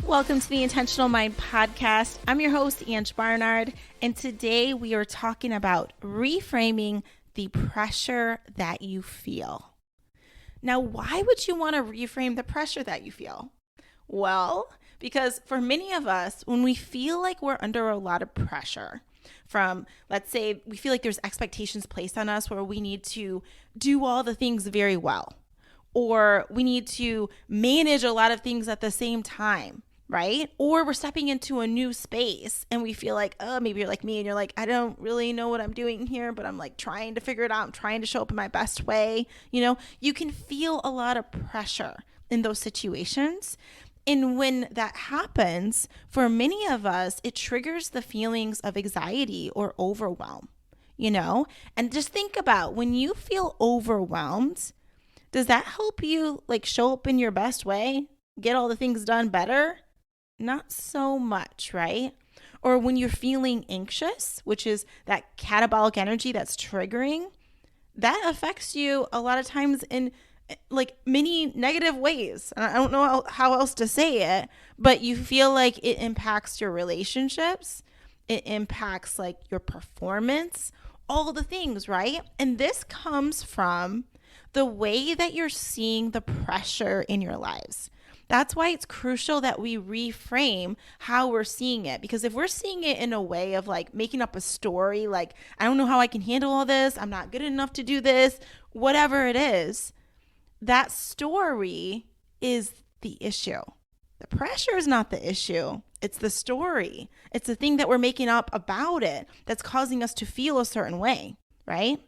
Welcome to the Intentional Mind Podcast. I'm your host, Ange Barnard, and today we are talking about reframing the pressure that you feel. Now, why would you want to reframe the pressure that you feel? Well, because for many of us, when we feel like we're under a lot of pressure from, let's say, we feel like there's expectations placed on us where we need to do all the things very well, or we need to manage a lot of things at the same time, right? Or we're stepping into a new space and we feel like, oh, maybe you're like me and you're like, I don't really know what I'm doing here, but I'm like trying to figure it out. I'm trying to show up in my best way. You can feel a lot of pressure in those situations. And when that happens, for many of us, it triggers the feelings of anxiety or overwhelm, And just think about when you feel overwhelmed, does that help you like show up in your best way, get all the things done better? Not so much, right? Or when you're feeling anxious, which is that catabolic energy that's triggering, that affects you a lot of times in like many negative ways. And I don't know how else to say it, but you feel like it impacts your relationships. It impacts like your performance, all the things, right? And this comes from the way that you're seeing the pressure in your lives. That's why it's crucial that we reframe how we're seeing it. Because if we're seeing it in a way of like making up a story, like, I don't know how I can handle all this, I'm not good enough to do this, whatever it is, that story is the issue. The pressure is not the issue. It's the story. It's the thing that we're making up about it that's causing us to feel a certain way, right?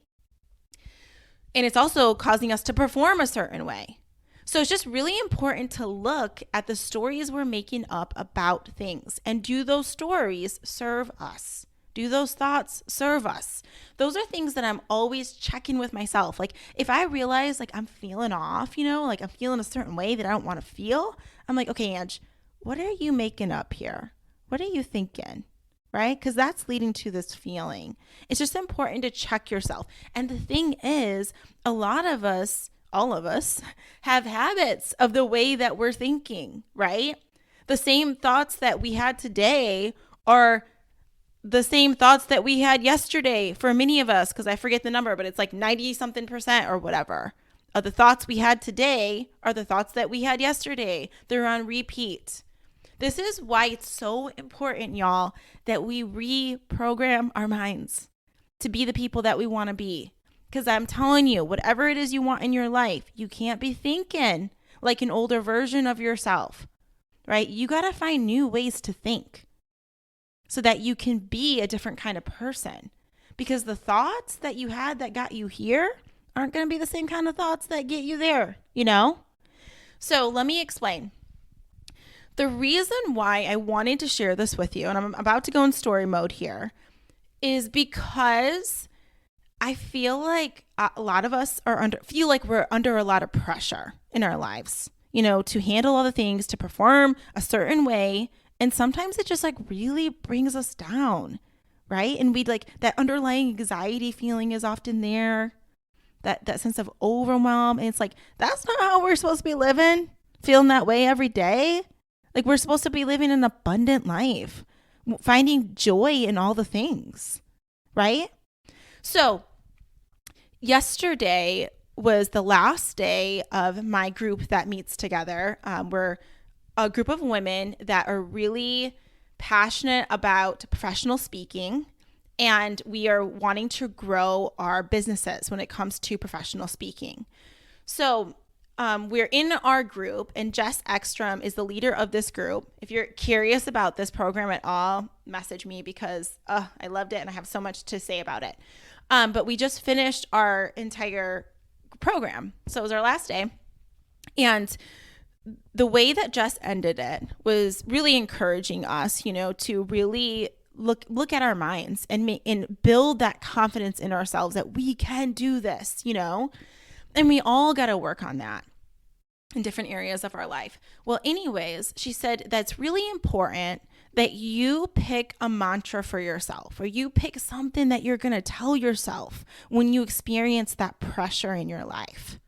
And it's also causing us to perform a certain way. So it's just really important to look at the stories we're making up about things. And do those stories serve us? Do those thoughts serve us? Those are things that I'm always checking with myself. Like if I realize like I'm feeling off, like I'm feeling a certain way that I don't want to feel, I'm like, okay, Ange, what are you making up here? What are you thinking? Right? Because that's leading to this feeling. It's just important to check yourself. And the thing is, a lot of us, all of us, have habits of the way that we're thinking, right? The same thoughts that we had today are the same thoughts that we had yesterday for many of us, because I forget the number, but it's like 90 something percent or whatever of the thoughts we had today are the thoughts that we had yesterday. They're on repeat. This is why it's so important, y'all, that we reprogram our minds to be the people that we want to be. Because I'm telling you, whatever it is you want in your life, you can't be thinking like an older version of yourself, right? You got to find new ways to think so that you can be a different kind of person. Because the thoughts that you had that got you here aren't going to be the same kind of thoughts that get you there, So let me explain. The reason why I wanted to share this with you, and I'm about to go in story mode here, is because I feel like a lot of us feel like we're under a lot of pressure in our lives, to handle all the things, to perform a certain way. And sometimes it just like really brings us down, right? And we like that underlying anxiety feeling is often there, that sense of overwhelm. And it's like, that's not how we're supposed to be living, feeling that way every day. Like we're supposed to be living an abundant life, finding joy in all the things, right? So yesterday was the last day of my group that meets together. We're a group of women that are really passionate about professional speaking, and we are wanting to grow our businesses when it comes to professional speaking. So we're in our group, and Jess Ekstrom is the leader of this group. If you're curious about this program at all, message me because I loved it and I have so much to say about it. But we just finished our entire program. So it was our last day. And the way that Jess ended it was really encouraging us, to really look at our minds and build that confidence in ourselves that we can do this, and we all got to work on that in different areas of our life. Well, anyways, she said that's really important that you pick a mantra for yourself, or you pick something that you're going to tell yourself when you experience that pressure in your life.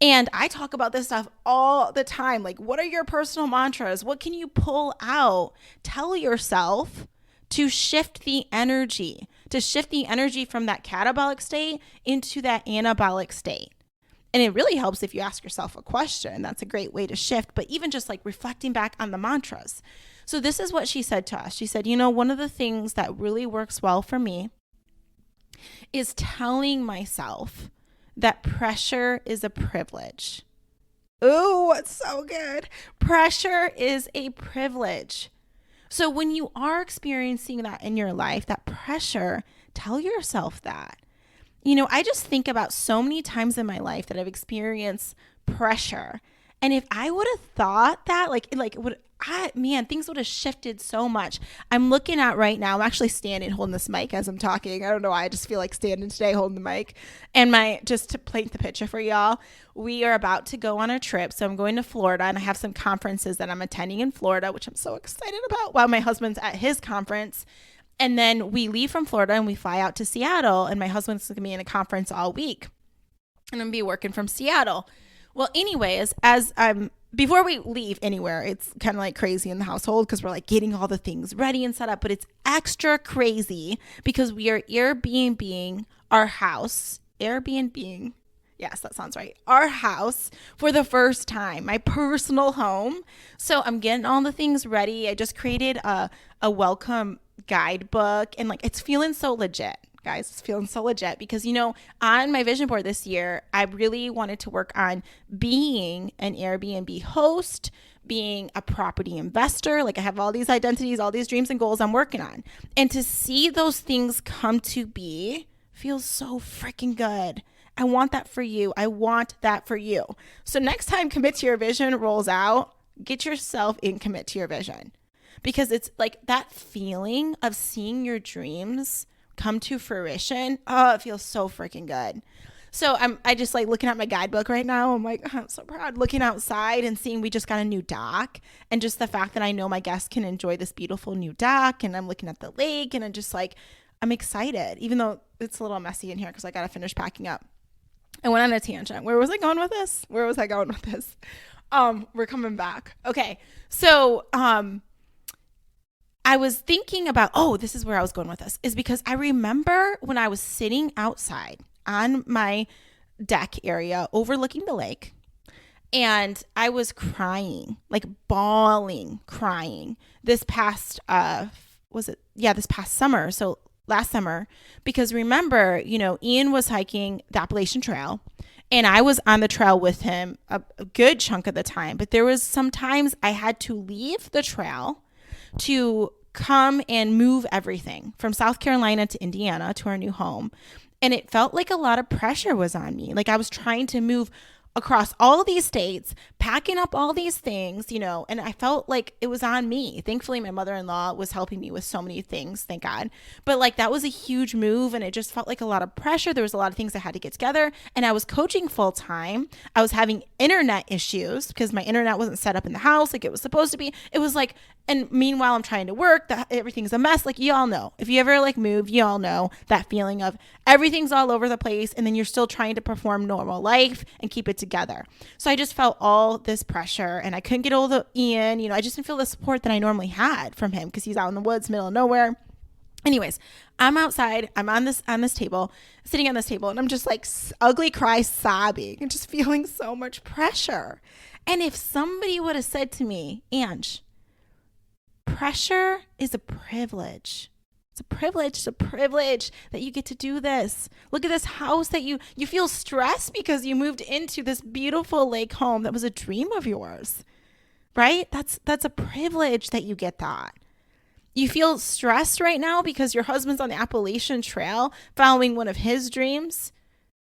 And I talk about this stuff all the time. Like, what are your personal mantras? What can you pull out? Tell yourself to shift the energy, from that catabolic state into that anabolic state. And it really helps if you ask yourself a question. That's a great way to shift, but even just like reflecting back on the mantras. So this is what she said to us. She said, one of the things that really works well for me is telling myself that pressure is a privilege. Ooh, it's so good. Pressure is a privilege. So when you are experiencing that in your life, that pressure, tell yourself that. I just think about so many times in my life that I've experienced pressure. And if I would have thought that, things would have shifted so much. I'm looking at right now, I'm actually standing holding this mic as I'm talking. I don't know why, I just feel like standing today holding the mic. And just to paint the picture for y'all, we are about to go on a trip. So I'm going to Florida, and I have some conferences that I'm attending in Florida, which I'm so excited about while my husband's at his conference. And then we leave from Florida and we fly out to Seattle, and my husband's going to be in a conference all week. And I'm going to be working from Seattle. Well, anyways, before we leave anywhere, it's kind of like crazy in the household because we're like getting all the things ready and set up, but it's extra crazy because we are Airbnb-ing our house. Airbnb-ing. Yes, that sounds right. Our house for the first time, my personal home. So I'm getting all the things ready. I just created a welcome guidebook, and it's feeling so legit, guys. It's feeling so legit because on my vision board this year, I really wanted to work on being an Airbnb host, being a property investor. I have all these identities, all these dreams and goals I'm working on, and to see those things come to be feels so freaking good. I want that for you. I want that for you. So next time Commit to Your Vision rolls out, get yourself in Commit to Your Vision. Because it's like that feeling of seeing your dreams come to fruition. Oh, it feels so freaking good. So I just looking at my guidebook right now. I'm like, I'm so proud looking outside and seeing we just got a new dock, and just the fact that I know my guests can enjoy this beautiful new dock, and I'm looking at the lake, and I'm just I'm excited, even though it's a little messy in here because I got to finish packing up. I went on a tangent. Where was I going with this? We're coming back. Okay. So, I was thinking about, this is where I was going with this, is because I remember when I was sitting outside on my deck area overlooking the lake, and I was crying, bawling, crying this past, this past summer. So last summer, because remember, Ian was hiking the Appalachian Trail, and I was on the trail with him a good chunk of the time, but there was some times I had to leave the trail to come and move everything from South Carolina to Indiana to our new home. And it felt like a lot of pressure was on me. I was trying to move across all these states, packing up all these things, and I felt like it was on me. Thankfully, my mother-in-law was helping me with so many things, thank God. But that was a huge move, and it just felt like a lot of pressure. There was a lot of things I had to get together, and I was coaching full time. I was having internet issues because my internet wasn't set up in the house like it was supposed to be. It was and meanwhile, I'm trying to work. Everything's a mess. You all know. If you ever move, you all know that feeling of everything's all over the place, and then you're still trying to perform normal life and keep it together. So I just felt all this pressure, and I couldn't get hold of Ian. I just didn't feel the support that I normally had from him because he's out in the woods, middle of nowhere. Anyways, I'm outside. I'm on this table, sitting on this table, and I'm just ugly cry, sobbing, and just feeling so much pressure. And if somebody would have said to me, Ange, pressure is a privilege. It's a privilege. It's a privilege that you get to do this. Look at this house that you feel stressed because you moved into this beautiful lake home that was a dream of yours, right? That's a privilege that you get that. You feel stressed right now because your husband's on the Appalachian Trail following one of his dreams.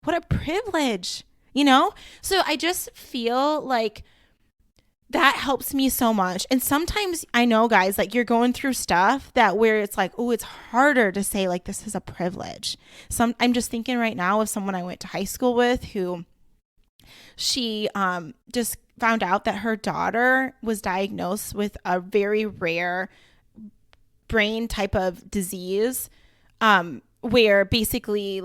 What a privilege, So I just feel like that helps me so much. And sometimes I know, guys, you're going through stuff where it's it's harder to say this is a privilege. I'm just thinking right now of someone I went to high school with who she just found out that her daughter was diagnosed with a very rare brain type of disease, where basically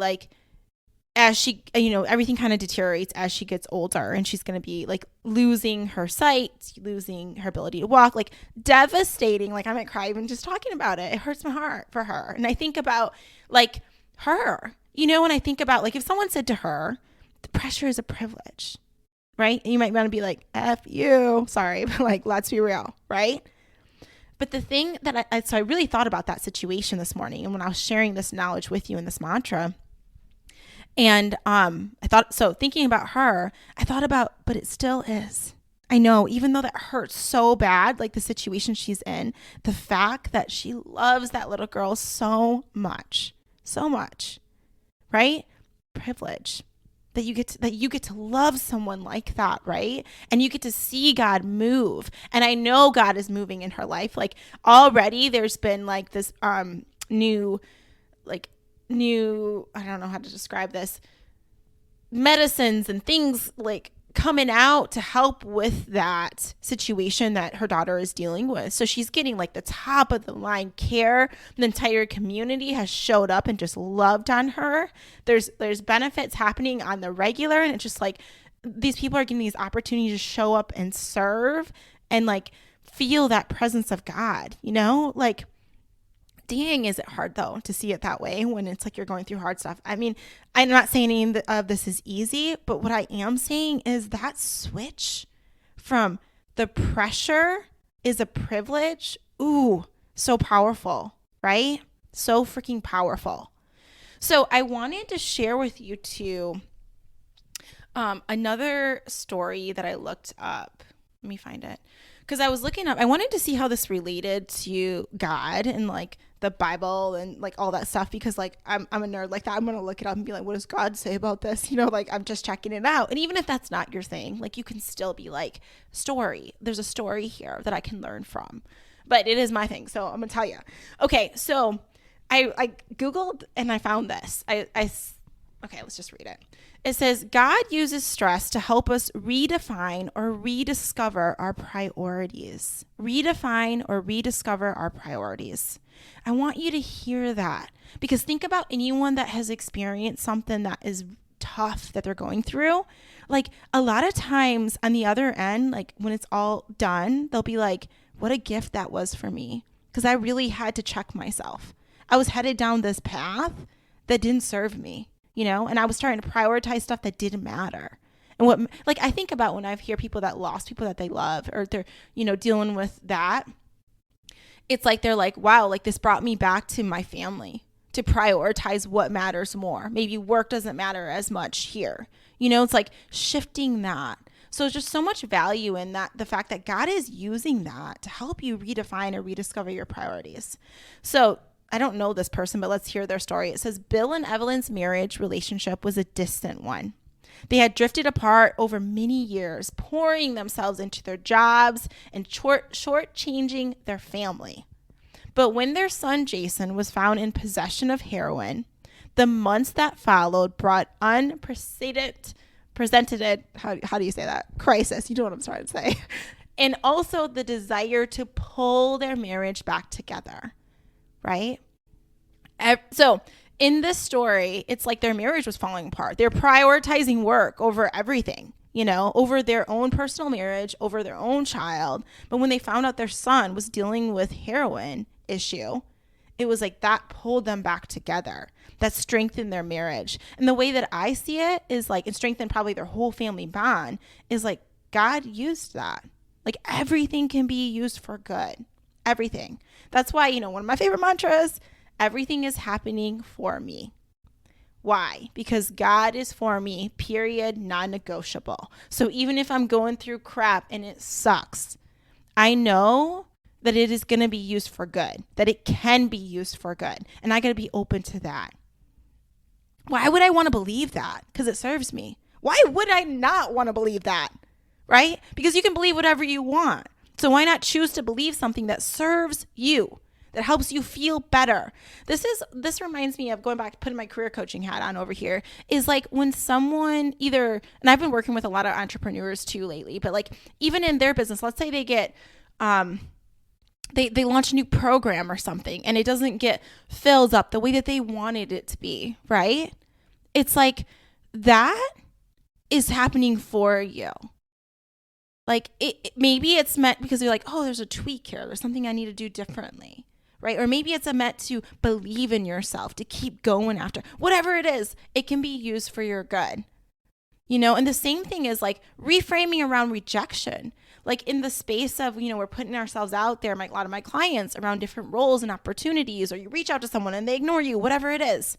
as she, everything kind of deteriorates as she gets older, and she's going to be like losing her sight, losing her ability to walk, like devastating. Like I might cry even just talking about it. It hurts my heart for her. And I think about like her, when I think about like if someone said to her, the pressure is a privilege, right? And you might want to be like, F you, sorry, but like, let's be real, right? But the thing that so I really thought about that situation this morning. And when I was sharing this knowledge with you in this mantra, and thinking about her, I thought about, but it still is. I know, even though that hurts so bad, like the situation she's in, the fact that she loves that little girl so much, right? Privilege that you get to love someone like that, right? And you get to see God move. And I know God is moving in her life. Like already there's been like this new, I don't know how to describe this, medicines and things like coming out to help with that situation that her daughter is dealing with. So she's getting like the top of the line care. The entire community has showed up and just loved on her. There's benefits happening on the regular, and it's just like these people are getting these opportunities to show up and serve and like feel that presence of God, like dang, is it hard though to see it that way when it's like you're going through hard stuff. I mean, I'm not saying any of this is easy, but what I am saying is that switch from the pressure is a privilege. Ooh, so powerful, right? So freaking powerful. So I wanted to share with you too another story that I looked up. Let me find it. Because I was looking up, I wanted to see how this related to God and like the Bible and like all that stuff, because like I'm a nerd like that. I'm going to look it up and be like, what does God say about this? Like I'm just checking it out. And even if that's not your thing, like you can still be like, there's a story here that I can learn from. But it is my thing. So I'm going to tell you. Okay. So I Googled and I found this. Okay, let's just read it. It says, God uses stress to help us redefine or rediscover our priorities. Redefine or rediscover our priorities. I want you to hear that, because think about anyone that has experienced something that is tough that they're going through. Like a lot of times on the other end, like when it's all done, they'll be like, what a gift that was for me, because I really had to check myself. I was headed down this path that didn't serve me. And I was starting to prioritize stuff that didn't matter. And what, like, I think about when I hear people that lost people that they love, or they're, dealing with that, it's like, they're like, wow, like this brought me back to my family, to prioritize what matters more. Maybe work doesn't matter as much here. It's like shifting that. So there's just so much value in that, the fact that God is using that to help you redefine or rediscover your priorities. So I don't know this person, but let's hear their story. It says, Bill and Evelyn's marriage relationship was a distant one. They had drifted apart over many years, pouring themselves into their jobs and shortchanging their family. But when their son Jason was found in possession of heroin, the months that followed brought unprecedented, how do you say that? Crisis. You know what I'm trying to say. And also the desire to pull their marriage back together. Right? So in this story, it's like their marriage was falling apart. They're prioritizing work over everything, over their own personal marriage, over their own child. But when they found out their son was dealing with heroin issue, it was like that pulled them back together. That strengthened their marriage. And the way that I see it is like, it strengthened probably their whole family bond, is like God used that. Like everything can be used for good. Everything. That's why, one of my favorite mantras, everything is happening for me. Why? Because God is for me, period, non-negotiable. So even if I'm going through crap and it sucks, I know that it is going to be used for good, that it can be used for good. And I got to be open to that. Why would I want to believe that? Because it serves me. Why would I not want to believe that? Right? Because you can believe whatever you want. So why not choose to believe something that serves you, that helps you feel better? This reminds me of going back, putting my career coaching hat on over here, is like when someone and I've been working with a lot of entrepreneurs too lately, but like even in their business, let's say they get, they launch a new program or something and it doesn't get filled up the way that they wanted it to be, right? It's like that is happening for you. Like maybe it's meant because you're like, oh, there's a tweak here. There's something I need to do differently, right? Or maybe it's meant to believe in yourself, to keep going after. Whatever it is, it can be used for your good. And the same thing is like reframing around rejection. Like in the space of, we're putting ourselves out there, a lot of my clients around different roles and opportunities, or you reach out to someone and they ignore you, whatever it is.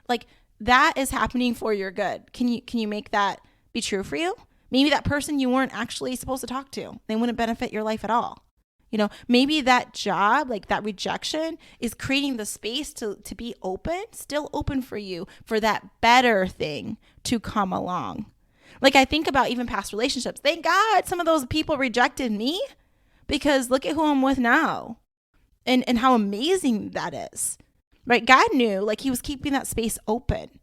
Like that is happening for your good. Can you make that be true for you? Maybe that person you weren't actually supposed to talk to, they wouldn't benefit your life at all. Maybe that job, like that rejection is creating the space to be open, still open for you, for that better thing to come along. Like I think about even past relationships. Thank God some of those people rejected me, because look at who I'm with now and how amazing that is, right? God knew, like he was keeping that space open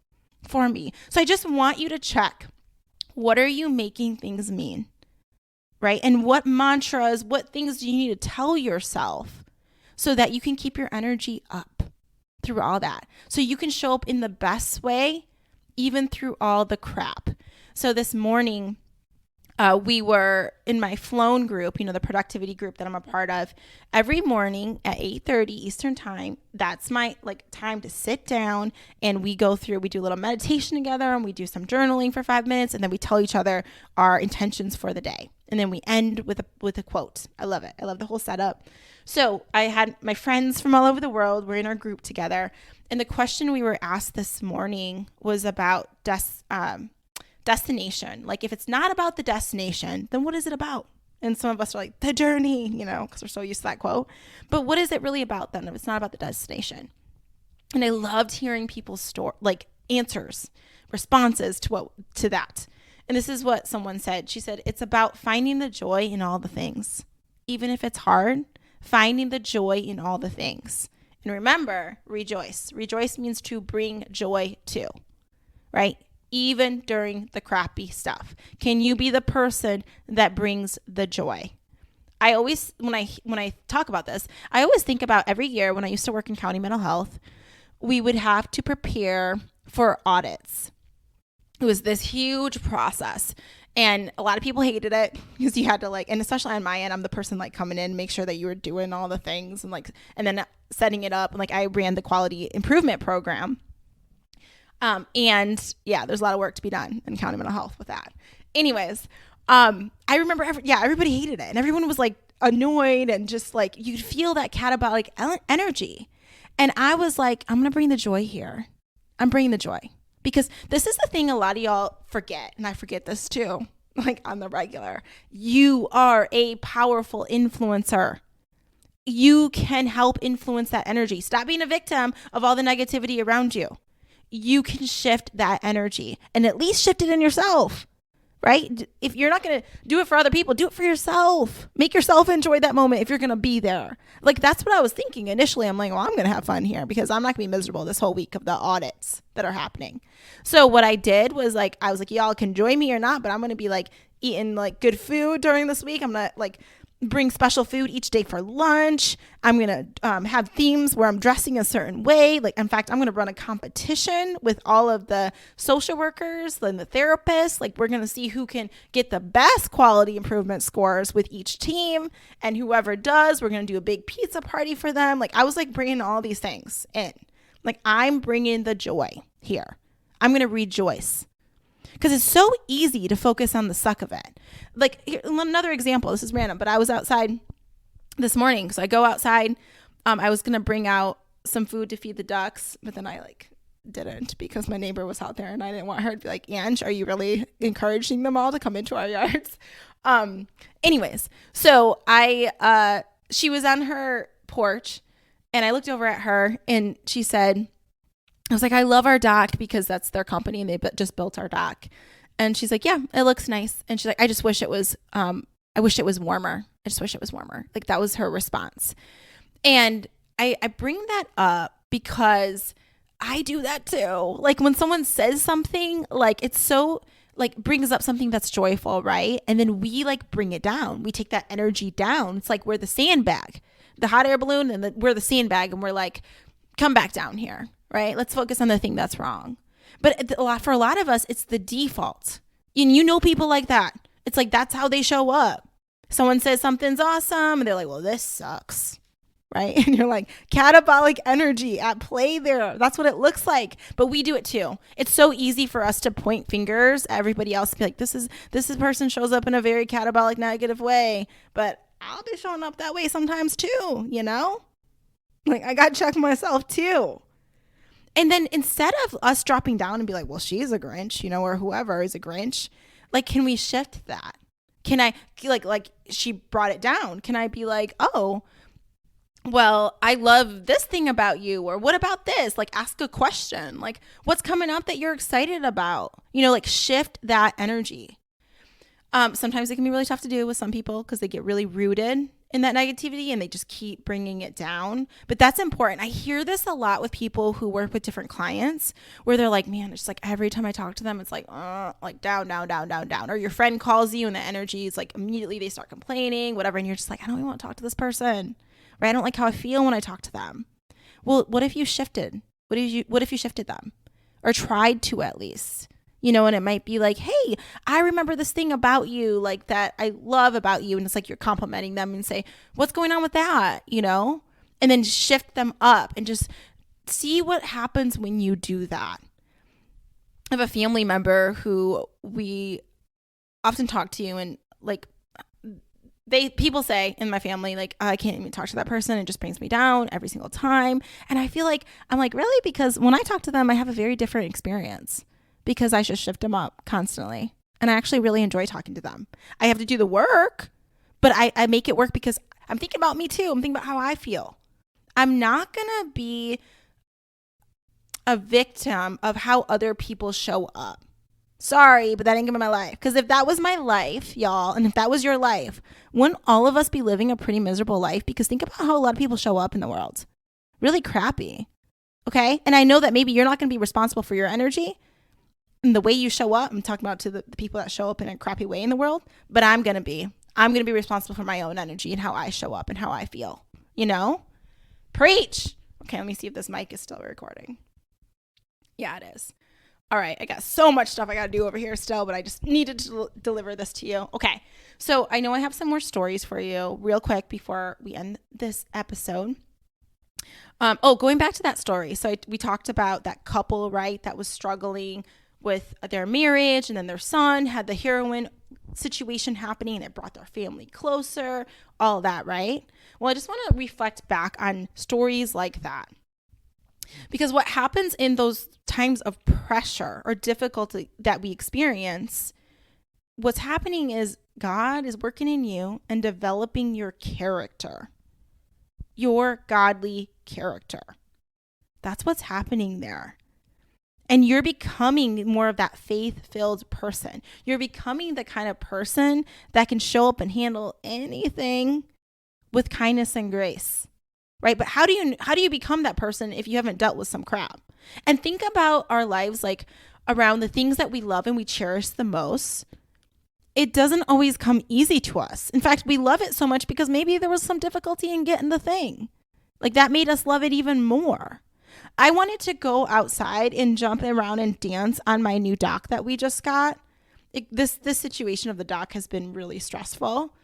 for me. So I just want you to check, what are you making things mean, right? And what mantras, what things do you need to tell yourself so that you can keep your energy up through all that? So you can show up in the best way, even through all the crap. So this morning, we were in my flown group, the productivity group that I'm a part of. Every morning at 8:30 Eastern time, that's my time to sit down, and we do a little meditation together, and we do some journaling for 5 minutes, and then we tell each other our intentions for the day. And then we end with a quote. I love it. I love the whole setup. So I had my friends from all over the world. We're in our group together. And the question we were asked this morning was about destination. Like if it's not about the destination, then what is it about? And some of us are like, the journey, because we're so used to that quote. But what is it really about then if it's not about the destination? And I loved hearing people's answers, responses to that. And this is what someone said. She said, it's about finding the joy in all the things. Even if it's hard, finding the joy in all the things. And remember, rejoice. Rejoice means to bring joy to, right? Even during the crappy stuff. Can you be the person that brings the joy? I always, when I talk about this, I always think about every year when I used to work in county mental health, we would have to prepare for audits. It was this huge process. And a lot of people hated it because you had to and especially on my end, I'm the person coming in, make sure that you were doing all the things and then setting it up. And I ran the quality improvement program. And yeah, there's a lot of work to be done in county mental health with that. Anyways, I remember, everybody hated it and everyone was annoyed and just you'd feel that catabolic energy. And I was like, I'm going to bring the joy here. I'm bringing the joy. Because this is the thing a lot of y'all forget, and I forget this too, on the regular. You are a powerful influencer. You can help influence that energy. Stop being a victim of all the negativity around you. You can shift that energy and at least shift it in yourself, right? If you're not going to do it for other people, do it for yourself. Make yourself enjoy that moment if you're going to be there. That's what I was thinking initially. I'm well, I'm going to have fun here because I'm not going to be miserable this whole week of the audits that are happening. So what I did was I was y'all can join me or not, but I'm going to be eating good food during this week. I'm going to bring special food each day for lunch. I'm going to have themes where I'm dressing a certain way. In fact, I'm going to run a competition with all of the social workers and the therapists. We're going to see who can get the best quality improvement scores with each team. And whoever does, we're going to do a big pizza party for them. I was bringing all these things in. I'm bringing the joy here. I'm going to rejoice. Because it's so easy to focus on the suck of it. Here, another example, this is random, but I was outside this morning. So I go outside. I was going to bring out some food to feed the ducks, but then I didn't because my neighbor was out there and I didn't want her to be like, Ange, are you really encouraging them all to come into our yards? Anyways, so she was on her porch and I looked over at her and she said, I was like, I love our dock because that's their company and they just built our dock. And she's like, yeah, it looks nice. And she's like, I just wish it was, I wish it was warmer. I just wish it was warmer. That was her response. And I bring that up because I do that too. When someone says something, it's so brings up something that's joyful, right? And then we bring it down. We take that energy down. It's we're the sandbag, the hot air balloon, and we're the sandbag and we're come back down here. Right? Let's focus on the thing that's wrong. But for a lot of us, it's the default. And you know people like that. It's like that's how they show up. Someone says something's awesome and they're like, well, this sucks. Right? And you're like, catabolic energy at play there. That's what it looks like. But we do it too. It's so easy for us to point fingers at everybody else and be like, this person shows up in a very catabolic negative way. But I'll be showing up that way sometimes too, you know? Like I got to check myself too. And then instead of us dropping down and be like, well, she's a Grinch, you know, or whoever is a Grinch, like, can we shift that? Can I like she brought it down. Can I be like, oh, well, I love this thing about you, or what about this? Like ask a question, like what's coming up that you're excited about, you know, like shift that energy. Sometimes it can be really tough to do with some people because they get really rooted in that negativity and they just keep bringing it down. But that's important. I hear this a lot with people who work with different clients where they're like, man, it's just like every time I talk to them, it's like down, down, down, down, down. Or your friend calls you and the energy is like immediately they start complaining, whatever. And you're just like, I don't even want to talk to this person. Right? I don't like how I feel when I talk to them. Well, what if you shifted? What if you shifted them? Or tried to at least? You know, and it might be like, hey, I remember this thing about you, like that I love about you. And it's like you're complimenting them and say, what's going on with that? You know? And then shift them up and just see what happens when you do that. I have a family member who we often talk to and like, people say in my family, like, I can't even talk to that person. It just brings me down every single time. And I feel like, I'm like, really? Because when I talk to them, I have a very different experience because I just shift them up constantly. And I actually really enjoy talking to them. I have to do the work, but I make it work because I'm thinking about me too. I'm thinking about how I feel. I'm not going to be a victim of how other people show up. Sorry, but that ain't gonna be my life. Because if that was my life, y'all, and if that was your life, wouldn't all of us be living a pretty miserable life? Because think about how a lot of people show up in the world. Really crappy. Okay? And I know that maybe you're not going to be responsible for your energy and the way you show up. I'm talking about to the people that show up in a crappy way in the world. But I'm going to be responsible for my own energy and how I show up and how I feel. You know? Preach. Okay, let me see if this mic is still recording. Yeah, it is. All right, I got so much stuff I got to do over here still, but I just needed to deliver this to you. Okay, so I know I have some more stories for you real quick before we end this episode. Going back to that story. So we talked about that couple, right, that was struggling with their marriage, and then their son had the heroin situation happening, and it brought their family closer, all that, right? Well, I just want to reflect back on stories like that. Because what happens in those times of pressure or difficulty that we experience, what's happening is God is working in you and developing your character, your godly character. That's what's happening there. And you're becoming more of that faith-filled person. You're becoming the kind of person that can show up and handle anything with kindness and grace. Right? But how do you become that person if you haven't dealt with some crap? And think about our lives like around the things that we love and we cherish the most. It doesn't always come easy to us. In fact, we love it so much because maybe there was some difficulty in getting the thing. Like that made us love it even more. I wanted to go outside and jump around and dance on my new dock that we just got. This situation of the dock has been really stressful.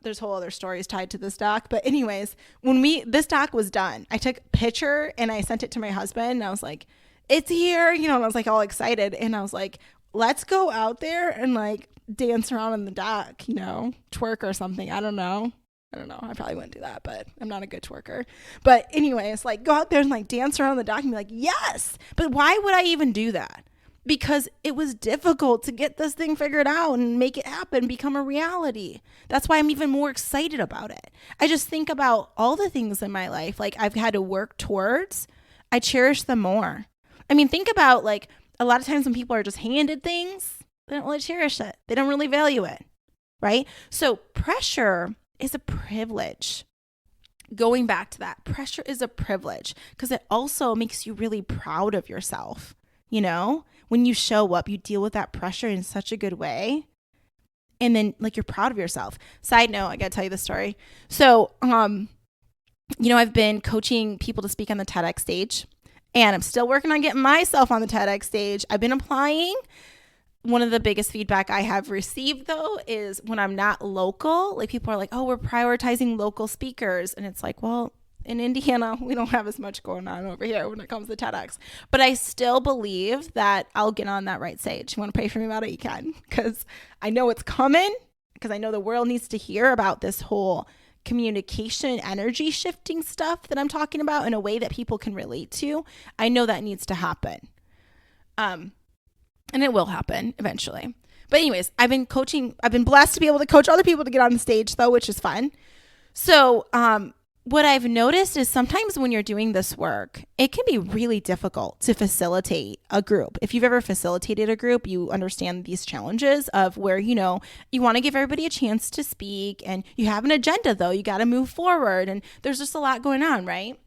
There's whole other stories tied to this doc. But anyways, when this doc was done, I took a picture and I sent it to my husband and I was like, it's here, you know, and I was like all excited. And I was like, let's go out there and like dance around on the dock, you know, twerk or something. I don't know. I probably wouldn't do that, but I'm not a good twerker. But anyways, like go out there and like dance around the dock and be like, yes. But why would I even do that? Because it was difficult to get this thing figured out and make it happen, become a reality. That's why I'm even more excited about it. I just think about all the things in my life, like I've had to work towards. I cherish them more. I mean, think about like a lot of times when people are just handed things, they don't really cherish it. They don't really value it, right? So pressure is a privilege. Going back to that, pressure is a privilege because it also makes you really proud of yourself. You know, when you show up, you deal with that pressure in such a good way. And then like you're proud of yourself. Side note, I got to tell you the story. So, you know, I've been coaching people to speak on the TEDx stage. And I'm still working on getting myself on the TEDx stage. I've been applying. One of the biggest feedback I have received, though, is when I'm not local, like people are like, oh, we're prioritizing local speakers. And it's like, well, in Indiana, we don't have as much going on over here when it comes to TEDx. But I still believe that I'll get on that right stage. You want to pray for me about it? You can, because I know it's coming, because I know the world needs to hear about this whole communication, energy shifting stuff that I'm talking about in a way that people can relate to. I know that needs to happen. And it will happen eventually. But anyways, I've been blessed to be able to coach other people to get on the stage though, which is fun. So, what I've noticed is sometimes when you're doing this work, it can be really difficult to facilitate a group. If you've ever facilitated a group, you understand these challenges of where, you want to give everybody a chance to speak and you have an agenda though. You got to move forward and there's just a lot going on, right?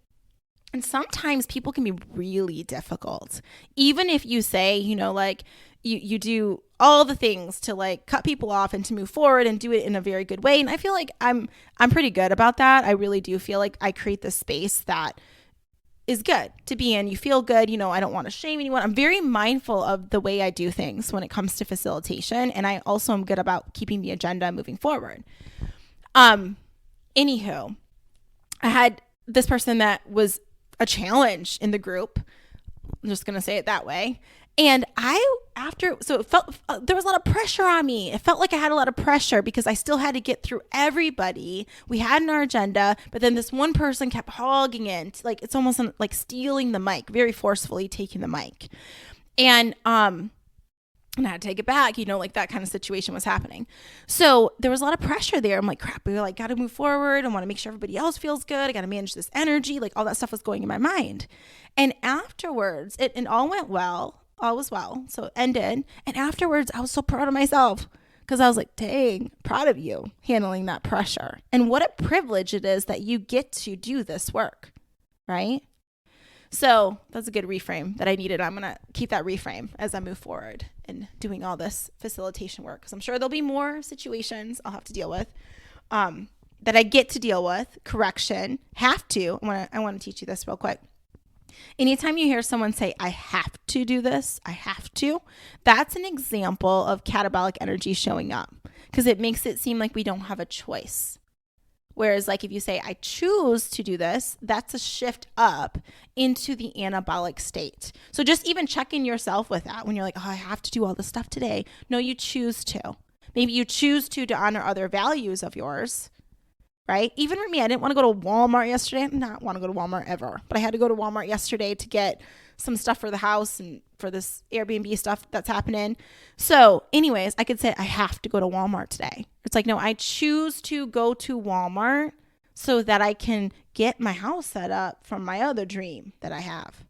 And sometimes people can be really difficult. Even if you say, like you do all the things to like cut people off and to move forward and do it in a very good way. And I feel like I'm pretty good about that. I really do feel like I create this space that is good to be in. You feel good. I don't want to shame anyone. I'm very mindful of the way I do things when it comes to facilitation. And I also am good about keeping the agenda moving forward. Anywho, I had this person that was a challenge in the group. I'm just going to say it that way. And it felt, there was a lot of pressure on me. It felt like I had a lot of pressure because I still had to get through everybody. We had in our agenda, but then this one person kept hogging it. Like, it's almost like stealing the mic, very forcefully taking the mic. And I had to take it back, like that kind of situation was happening. So there was a lot of pressure there. I'm like, crap, we got to move forward. I want to make sure everybody else feels good. I got to manage this energy. Like all that stuff was going in my mind. And afterwards, it all went well. All was well. So it ended. And afterwards, I was so proud of myself because I was like, dang, proud of you handling that pressure. And what a privilege it is that you get to do this work, right? So that's a good reframe that I needed. I'm going to keep that reframe as I move forward and doing all this facilitation work. Because I'm sure there'll be more situations I'll have to deal with that I get to deal with. Correction, have to. I want to teach you this real quick. Anytime you hear someone say, I have to do this, I have to, that's an example of catabolic energy showing up because it makes it seem like we don't have a choice. Whereas like if you say, I choose to do this, that's a shift up into the anabolic state. So just even checking yourself with that when you're like, oh, I have to do all this stuff today. No, you choose to. Maybe you choose to honor other values of yours, right? Even for me, I didn't want to go to Walmart yesterday. I did not want to go to Walmart ever. But I had to go to Walmart yesterday to get some stuff for the house and for this Airbnb stuff that's happening. So anyways, I could say I have to go to Walmart today. It's like, no, I choose to go to Walmart so that I can get my house set up from my other dream that I have,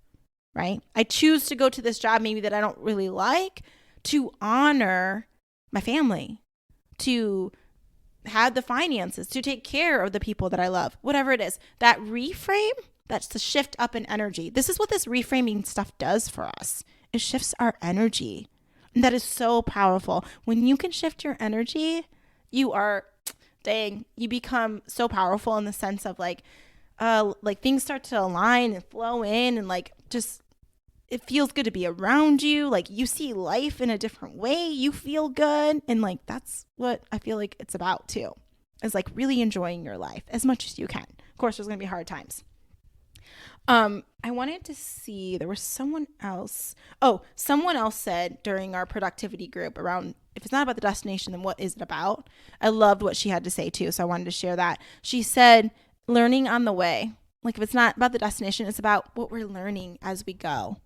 right? I choose to go to this job maybe that I don't really like to honor my family, to have the finances, to take care of the people that I love, whatever it is. That reframe, that's the shift up in energy. This is what this reframing stuff does for us. It shifts our energy. And that is so powerful. When you can shift your energy, you become so powerful in the sense of like things start to align and flow in and like just it feels good to be around you. Like you see life in a different way. You feel good. And like that's what I feel like it's about too. Is like really enjoying your life as much as you can. Of course, there's going to be hard times. I wanted to see, there was someone else. Oh, someone else said during our productivity group around, if it's not about the destination, then what is it about? I loved what she had to say too. So I wanted to share that. She said, learning on the way. Like if it's not about the destination, it's about what we're learning as we go.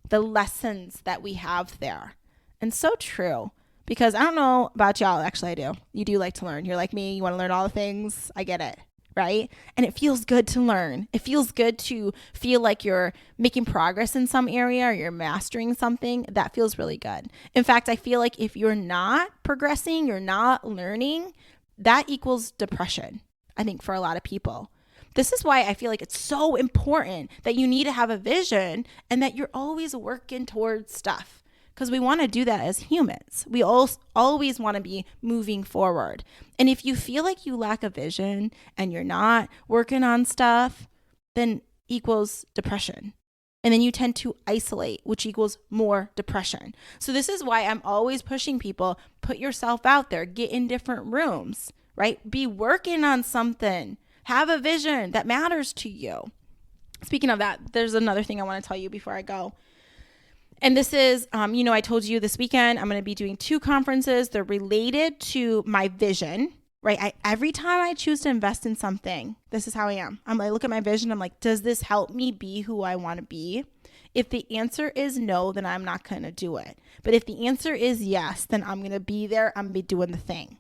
The lessons that we have there. And so true. Because I don't know about y'all. Actually, I do. You do like to learn. You're like me. You want to learn all the things. I get it. Right? And it feels good to learn. It feels good to feel like you're making progress in some area or you're mastering something. That feels really good. In fact, I feel like if you're not progressing, you're not learning, that equals depression, I think, for a lot of people. This is why I feel like it's so important that you need to have a vision and that you're always working towards stuff. Because we want to do that as humans. We always want to be moving forward. And if you feel like you lack a vision and you're not working on stuff, then equals depression. And then you tend to isolate, which equals more depression. So this is why I'm always pushing people, put yourself out there, get in different rooms, right? Be working on something. Have a vision that matters to you. Speaking of that, there's another thing I want to tell you before I go. And this is, I told you this weekend, I'm going to be doing 2 conferences. They're related to my vision, right? Every time I choose to invest in something, this is how I am. I look at my vision. I'm like, does this help me be who I want to be? If the answer is no, then I'm not going to do it. But if the answer is yes, then I'm going to be there. I'm going to be doing the thing,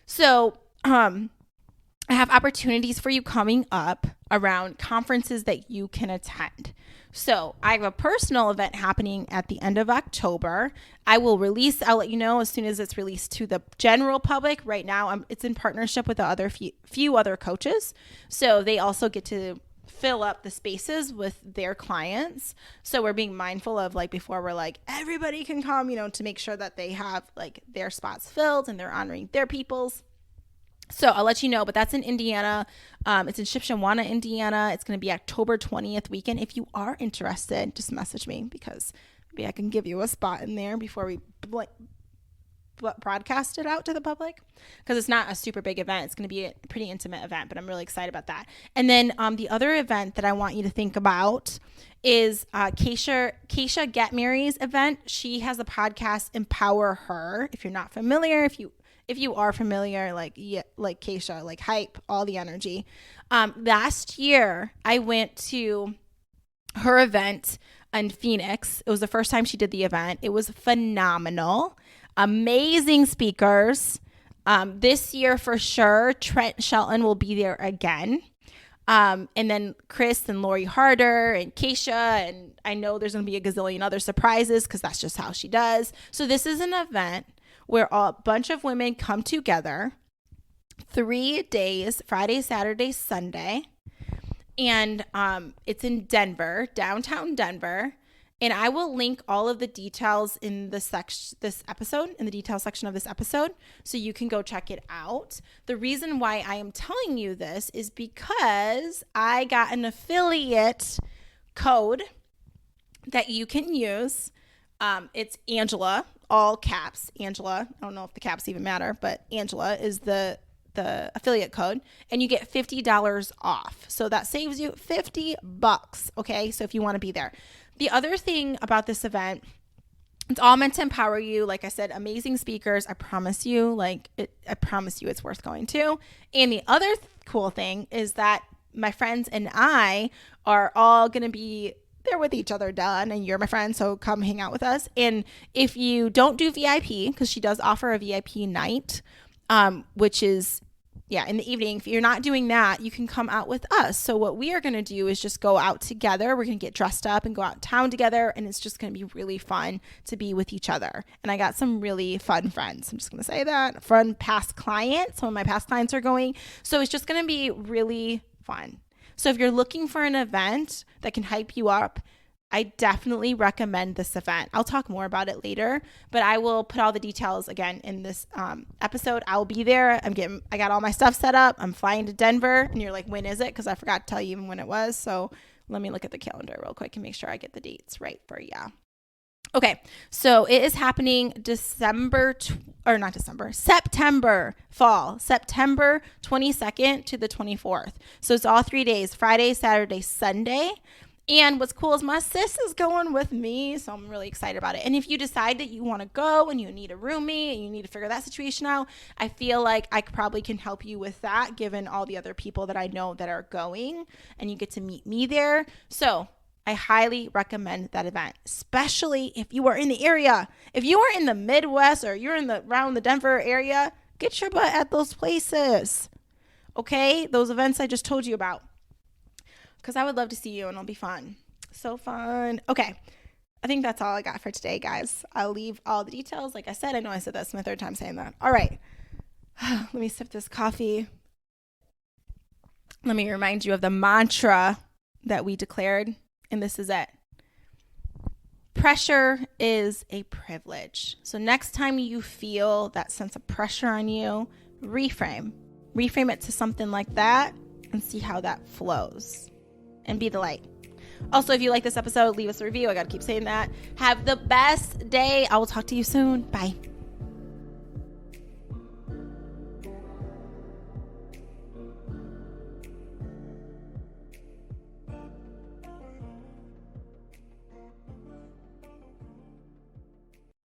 So, I have opportunities for you coming up around conferences that you can attend. So I have a personal event happening at the end of October. I'll let you know as soon as it's released to the general public. Right now, it's in partnership with few other coaches. So they also get to fill up the spaces with their clients. So we're being mindful of before we're everybody can come, to make sure that they have their spots filled and they're honoring their peoples. So I'll let you know, but that's in Indiana. It's in Shipshewana, Indiana. It's going to be October 20th weekend. If you are interested, just message me because maybe I can give you a spot in there before we broadcast it out to the public, because it's not a super big event. It's going to be a pretty intimate event, but I'm really excited about that. And then the other event that I want you to think about is Keisha Getmary's event. She has a podcast, Empower Her. If you're not familiar, if you are familiar, like Keisha, hype, all the energy. Last year, I went to her event in Phoenix. It was the first time she did the event. It was phenomenal. Amazing speakers. This year, for sure, Trent Shelton will be there again. And then Chris and Lori Harder and Keisha. And I know there's going to be a gazillion other surprises because that's just how she does. So this is an event where a bunch of women come together 3 days, Friday, Saturday, Sunday. And it's in Denver, downtown Denver. And I will link all of the details in this episode, in the details section of this episode, so you can go check it out. The reason why I am telling you this is because I got an affiliate code that you can use. It's Angela, all caps, Angela. I don't know if the caps even matter, but Angela is the affiliate code, and you get $50 off. So that saves you $50. Okay. So if you want to be there. The other thing about this event, it's all meant to empower you. Like I said, amazing speakers. I promise you, I promise you it's worth going to. And the other cool thing is that my friends and I are all going to be there with each other, and you're my friend, so come hang out with us. And if you don't do VIP, because she does offer a VIP night, which is in the evening. If you're not doing that, you can come out with us. So what we are going to do is just go out together. We're going to get dressed up and go out town together. And it's just going to be really fun to be with each other. And I got some really fun friends. I'm just going to say that. Fun past clients. Some of my past clients are going. So it's just going to be really fun. So if you're looking for an event that can hype you up, I definitely recommend this event. I'll talk more about it later, but I will put all the details again in this episode. I'll be there. I got all my stuff set up. I'm flying to Denver, and you're like, when is it? Because I forgot to tell you even when it was. So let me look at the calendar real quick and make sure I get the dates right for you. Okay, so it is happening September fall, September 22nd to the 24th. So it's all 3 days, Friday, Saturday, Sunday. And what's cool is my sis is going with me, so I'm really excited about it. And if you decide that you want to go and you need a roomie and you need to figure that situation out, I feel like I probably can help you with that, given all the other people that I know that are going, and you get to meet me there. So I highly recommend that event, especially if you are in the area. If you are in the Midwest or you're around the Denver area, get your butt at those places. Okay? Those events I just told you about. Because I would love to see you, and it'll be fun. So fun. Okay. I think that's all I got for today, guys. I'll leave all the details. Like I said, I know I said that's my 3rd time saying that. All right. Let me sip this coffee. Let me remind you of the mantra that we declared, and this is it. Pressure is a privilege. So next time you feel that sense of pressure on you, reframe it to something like that and see how that flows. And be the light. Also, if you like this episode, leave us a review. I got to keep saying that. Have the best day. I will talk to you soon. Bye.